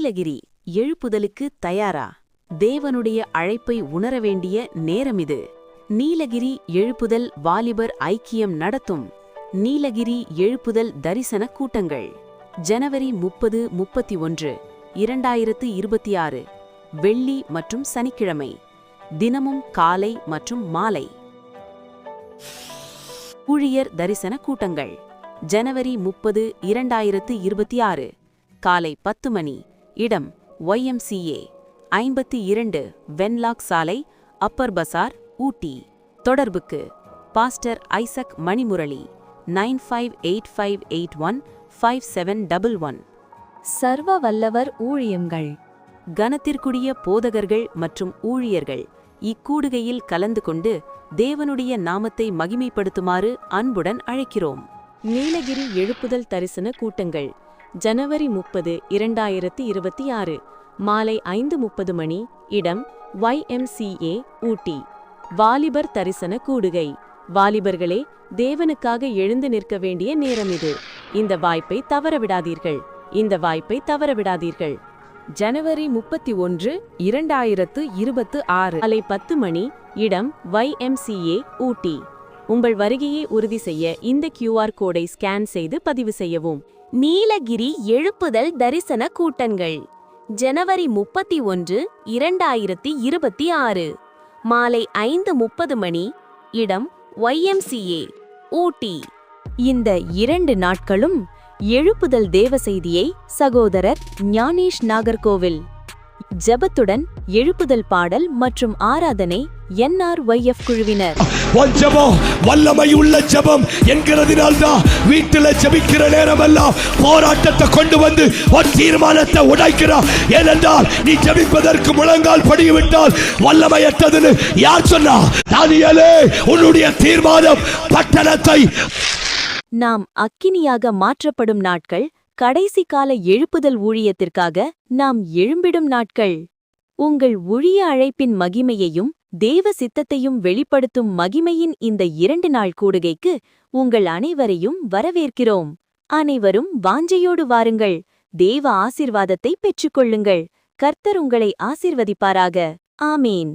நீலகிரி எழுப்புதலுக்கு தயாரா? தேவனுடைய அழைப்பை உணர வேண்டிய நேரமிது. நீலகிரி எழுப்புதல் வாலிபர் ஐக்கியம் நடத்தும் நீலகிரி எழுப்புதல் தரிசன கூட்டங்கள் ஜனவரி 30, 31, 2026 வெள்ளி மற்றும் சனிக்கிழமை. தினமும் காலை மற்றும் மாலை. ஊழியர் தரிசன கூட்டங்கள் ஜனவரி 30, 2026 காலை 10 மணி. இடம் YMCA 52 வென்லாக் சாலை, அப்பர் பசார், ஊட்டி. தொடர்புக்கு பாஸ்டர் ஐசக் மணிமுரளி 9585815711. சர்வ வல்லவர் ஊழியங்கள். கனத்திற்குரிய போதகர்கள் மற்றும் ஊழியர்கள் இக்கூடுகையில் கலந்து கொண்டு தேவனுடைய நாமத்தை மகிமைப்படுத்துமாறு அன்புடன் அழைக்கிறோம். நீலகிரி எழுப்புதல் தரிசன கூட்டங்கள் ஜனவரி 30, 2026 மாலை 5:30 மணி. இடம் YMCA ஊட்டி. வாலிபர் தரிசன கூடுகை. வாலிபர்களே, தேவனுக்காக எழுந்து நிற்க வேண்டிய நேரம் இது. இந்த வாய்ப்பை தவறவிடாதீர்கள். ஜனவரி 31, 2026 மாலை 10 மணி. இடம் YMCA ஊட்டி. உங்கள் வருகையை உறுதி செய்ய இந்த QR கோடை ஸ்கேன் செய்து பதிவு செய்யவும். நீலகிரி எழுப்புதல் தரிசன கூட்டங்கள் ஜனவரி 31, 2026 மாலை 5:30 மணி. இடம் YMCA ஊட்டி. இந்த 2 நாட்களும் எழுப்புதல் தேவ செய்தியை சகோதரர் ஞானேஷ் நாகர்கோவில். ஜெபத்துடன் எழுப்புதல் பாடல் மற்றும் ஆராதனை NRYF குழுவினர். வல்லமை உள்ள ஜெபம் என்கிறதினால்தான் வீட்டில் ஜெபிக்கிற நேரமெல்லாம் போராட்டத்தை கொண்டு வந்து ஒரு தீர்மானத்தை உடைக்கிறார். ஏனென்றால் நீ ஜெபிப்பதற்கு முழங்கால் படிவிட்டால் வல்லமையற்றதுன்னு யார் சொன்னா? தானியேலே, உன்னுடைய தீர்மானம் பட்டணத்தை. நாம் அக்கினியாக மாற்றப்படும் நாட்கள், கடைசி கால எழுப்புதல் ஊழியத்திற்காக நாம் எழும்பிடும் நாட்கள். உங்கள் ஊழிய அழைப்பின் மகிமையையும் தேவ சித்தத்தையும் வெளிப்படுத்தும் மகிமையின் இந்த 2 நாள் கூடுகைக்கு உங்கள் அனைவரையும் வரவேற்கிறோம். அனைவரும் வாஞ்சையோடு வாருங்கள். தேவ ஆசீர்வாதத்தை பெற்றுக்கொள்ளுங்கள். கர்த்தர் உங்களை ஆசீர்வதிப்பாராக. ஆமேன்.